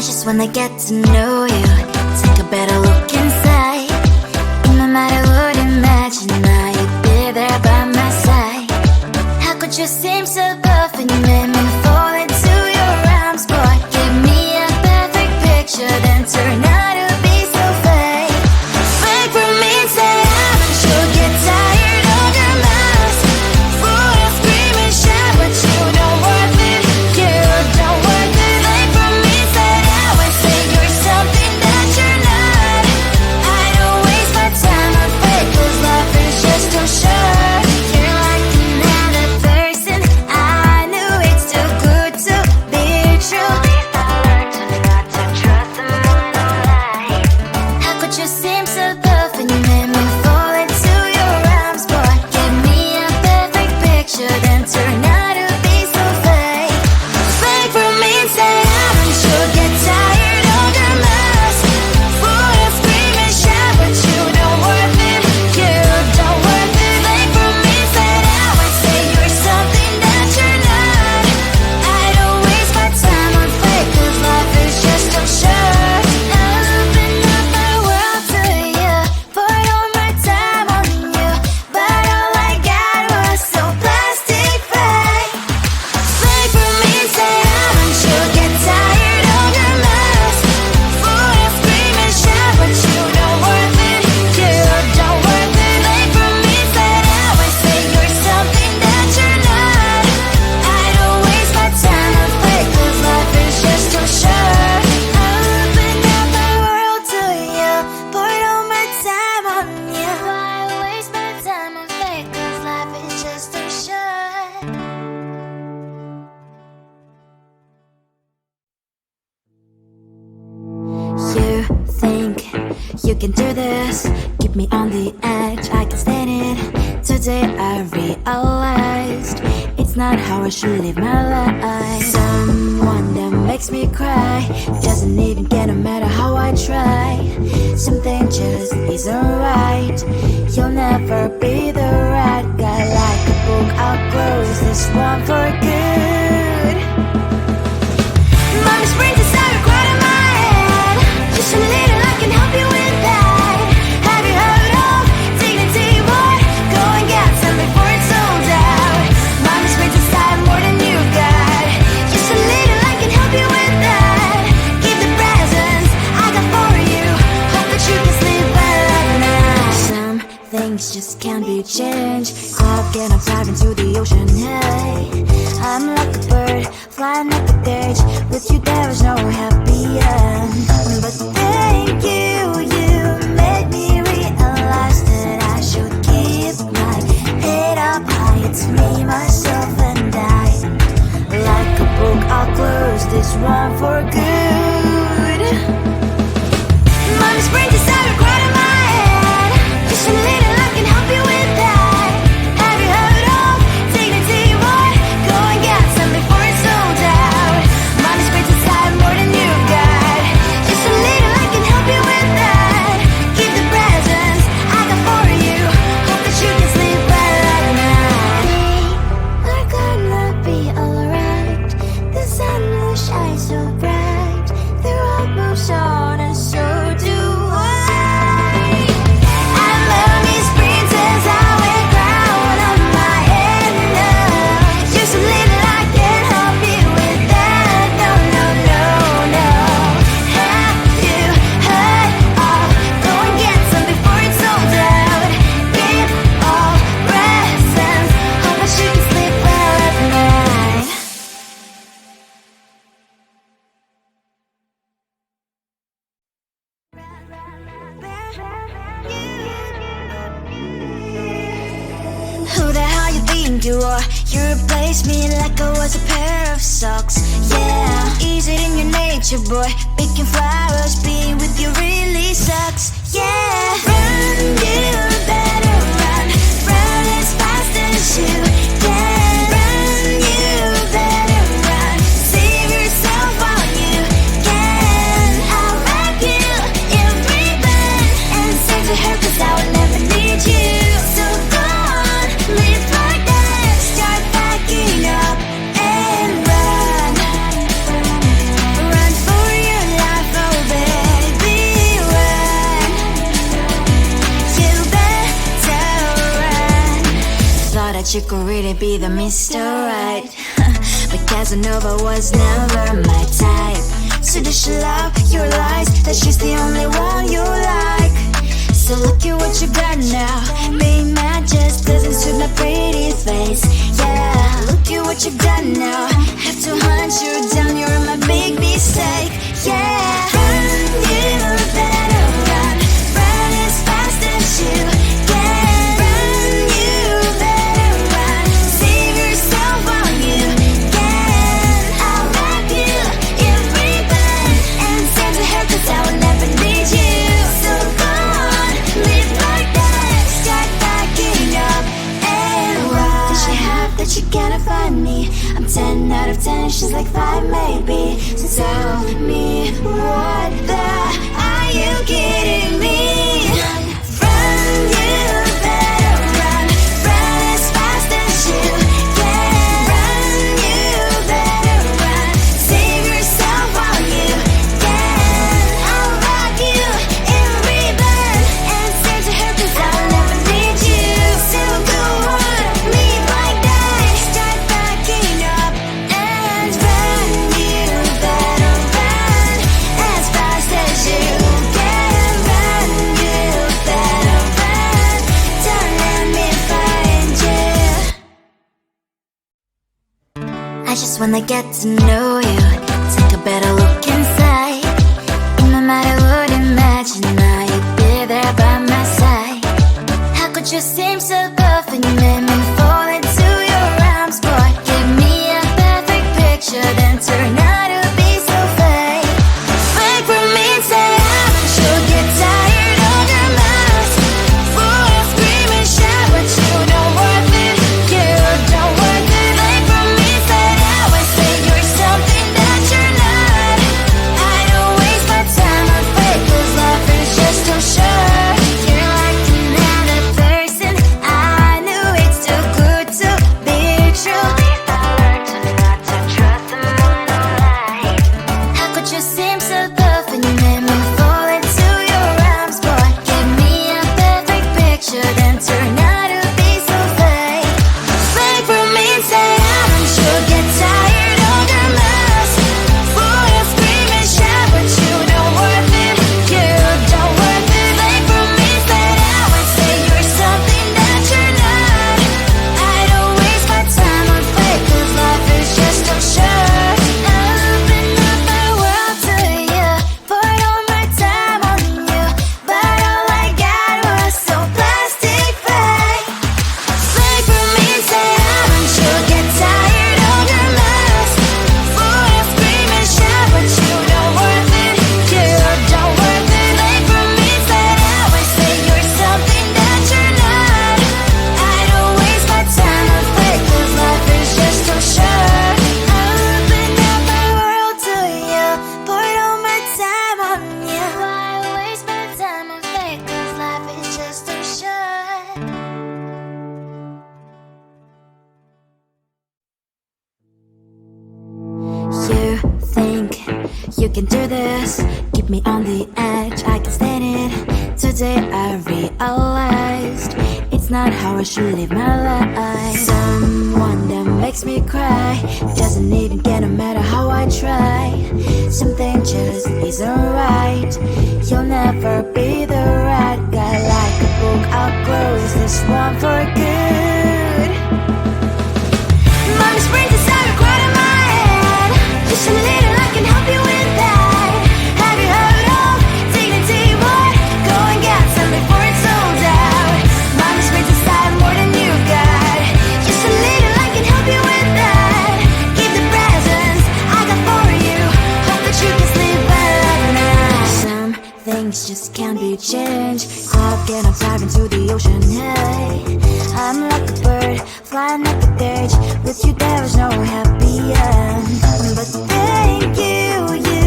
I just wanna get to know you, take a better look inside. No matter what, imagine I would be there by my side. How could you seem so tough and you made me fall into your arms, boy? Give me a perfect picture, then turn out to be so fake. Fake for me, say I'm sure get tired of your mask. Full of scream and shout, but you don't worth it. You don't worth it. Fake for me, say I would say you're something that you're not. I don't waste my time on fake, 'cause life is just too short. You're like another person. I knew it's too good to be true. I learned to not to trust someone online. How could you seem so tough and you made me fall into your arms, boy? Give me a perfect picture, then turn out to be so fake. Fake for me, say I'm sure get tired of your mask. Full of scream and shout, but you don't worth it. You don't worth it. Fake for me, say I would say you're something that you're not. I don't waste my time on fake, 'cause life is just too short. I open up my world to you, poured all my time on you, but all I got was so plastic fake. Fake for me, say I'm sure get tired of your mask. Full of scream and shout, but you don't worth it. You don't worth it. Fake for me, say I would say you're something that you're not. I don't waste my time on fake, 'cause life is just too short. I opened up my world to you, poured all my time on you. Why waste my time on fake, 'cause life is just too short. You think you can do this, keep me on the edge, I can stand it. Today I realized it's not how I should live my life. Someone that makes me cry doesn't even get, no matter how I try. Something just isn't right. You'll never be the right guy. Like a book, I'll close this one for good. Mommy's brains inside are quite in my head. Just a little, I can help you with that. Have you heard of dignity, boy? Go and get some before it's sold out. Mommy's brains inside more than you got. Just a little, I can help you with that. Keep the presents I got for you. Hope that you can sleep well at night. Some things just can't be changed. I'll get up, dive into the ocean, hey. I'm like a bird, flying like a cage. With you there is no happy end. But thank you, you made me realize that I should keep my head up high. It's me, myself, and I. Like a book, I'll close this one for good. Mommy's brains inside are quite in my head. Just a little, I can help you with that. Have you heard of dignity, boy? Go and get some before it's sold out. Mommy's brains inside more than you got. Just a little, I can help you with that. Keep the presents I got for you. Hope that you can sleep well at night. We're gonna be alright. The sun will shine so bright. The road moves on and so do I. I love these princess, I wear crown on my head now. Just a little, I can help you with that. No, no, no, no. Have you heard of? Go and get some before it's sold out. Give all presents. Hope that you can sleep well at night. Who the hell you think you are? You replaced me like I was a pair of socks. Yeah, is it in your nature, boy? Picking flowers, being with you really sucks. Yeah, run, you better run. Run as fast as you can. Run, you better run. Save yourself while you can. I'll wrap you in ribbon and send to her, 'cause I will never need you. So go on, live like that. Start packing up and run. Run for your that you could really be the Mr. Right. But Casanova was never my type. So does she love your lies, that she's the only one you like? So look at what you got now. Being mad just doesn't suit my pretty face. Yeah, look at what you got now. Have to hunt you down, you're my big mistake. Yeah, run, you better run. Run as fast as you can. Run, you better run. Save yourself while you can. I'll wrap you in ribbon and send to her, 'cause I will never need you. So go on, live like that. Start backing up and run. Does she have that you cannot find me? I'm 10 out of 10, she's like 5 maybe. So tell me, what the are you kidding me? Run, you better run. Run as fast as you can. Run, you better run. Save yourself while you can. I'll wrap you in ribbon and send to her, 'cause I'll never need you. So go on, leave like that. Start backing up and run. You better run as fast as you can. Run, you better run. Don't let me find you. I just wanna get to know you, take a better look inside. No matter what, imagine now you'd be there by my side. How could you seem so perfect? You made me fall into your arms, boy. Give me a perfect picture, then turn out to be so fake. Fake for me, say I'm sure get tired of your mouth. Full of scream and shout, but you don't worth it. You don't worth it. Fake for me, say I would say you're something that you're not. I don't waste my time on fake, 'cause life is just too short. You're like another person. I knew it's too good to be true. I learned to not to trust them on no lie. How could you seem so perfect? You made me fall into your arms, boy. Give me a perfect picture, then turn out to be so fake. Fake for me, say I'm sure get tired of your mess. Full of scream and shout, but you don't worth it. You don't worth it. Fake for me, say I would say you're something that you're not. I don't waste my time on fake, 'cause life is just too short. Open up my world to you, poured all my time on you, but all I got was so plastic fake. Fake for me, say I'm sure get tired of your mess. Full of scream and shout, but you don't worth it. You don't worth it. Fake for me, say I would say you're something that you're not. I don't waste my time on fake, 'cause life is just too short. Open up my world to you, poured all my time on you. Why waste my time on fake, 'cause life is just too short. You think you can do this, keep me on the edge, I can stand it. Today I realized it's not how I should live my life. Someone that makes me cry doesn't even get, no matter how I try. Something just isn't right. You'll never be the right guy. Like a book, I'll close this one for good. Mommy springs inside a quite in my head. Just a little, I can help you with that. Have you heard of dignity? What? Go and get some before it's sold out. Mommy springs inside more than you got. Just a little, I can help you with that. Keep the presents I got for you. Hope that you can sleep well at night. Some things just can't be changed. Clock and I'm diving to the ocean. Hey, I'm like a bird, flying like a cage. With you there is no happy end. But thank you, you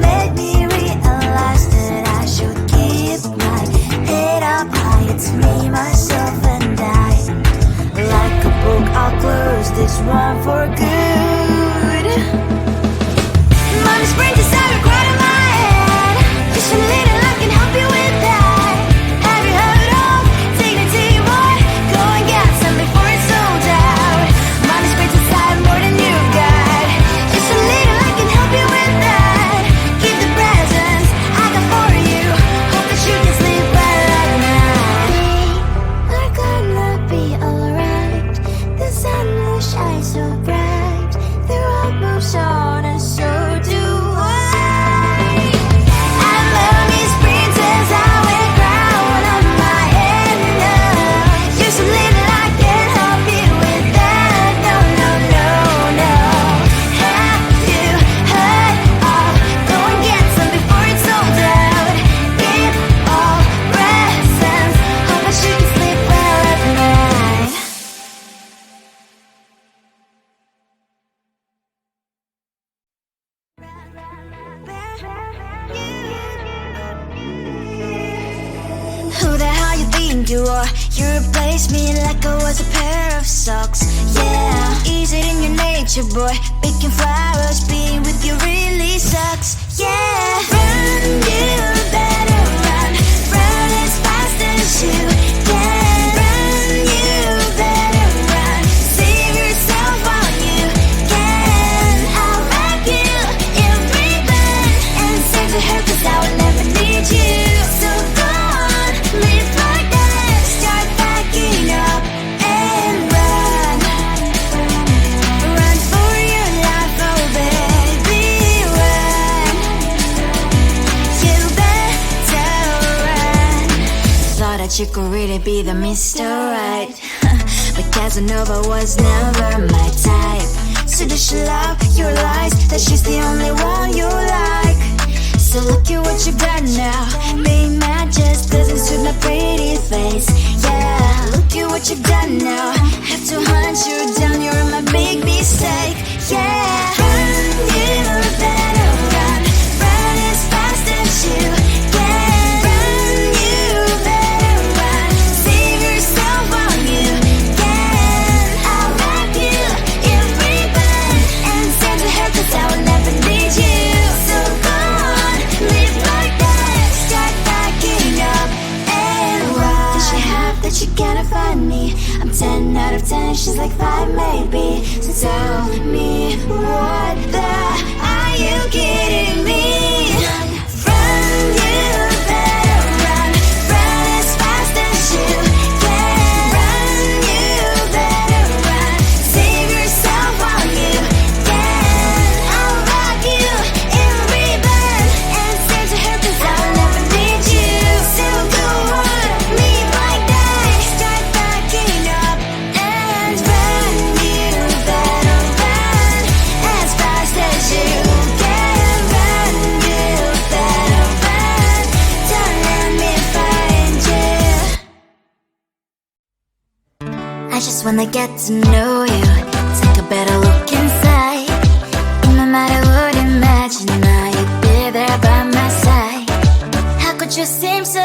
made me realize that I should keep my head up high. It's me, myself and I. Like a book, I'll close this one for good. Mommy springs inside a quite in my head. Just a little, I can help you with that. Have you heard of dignity? What? Go and get some before it's sold out. boy. You replaced me like I was a pair of socks. Yeah, is it in your nature, boy? Picking flowers, being with you really sucks. Yeah, run, you better run. Run as fast as you can. Run, you better run. Save yourself while you can. I'll wrap you in ribbon and send to her, 'cause I will never need you. So go on, live like that. Start backing up and run. Run for your life, oh baby, run. You better run. Thought that you could really be the Mr. Right, but Casanova was never my type. So does she love your lies, that she's the only one you like? So look at what you've done now. Being mad just doesn't suit my pretty face. Yeah, look at what you've done now. Have to hunt you down, you're my big mistake. Yeah, run, you better run. Run as fast as you can. Run, you better run. Save yourself while you can. I'll wrap you in ribbon and send to her, 'cause I will never need you. So go on, live like that. Start backing up and run. Does she have that you cannot find me? I'm 10 out of 10, she's like 5 maybe. So tell me, what the are you kidding me? Run, you better run. Run as fast as you can. Run, you better run. Save yourself while you can. I'll wrap you in ribbon and send to her, 'cause I will never need you. So go on, live like that. Start backing up and run. You better run as fast as you can. Run, you better run. Don't let me find you. I just wanna get to know you, take a better look inside. In no matter what, imagine now you'd be there by my side. How could you seem so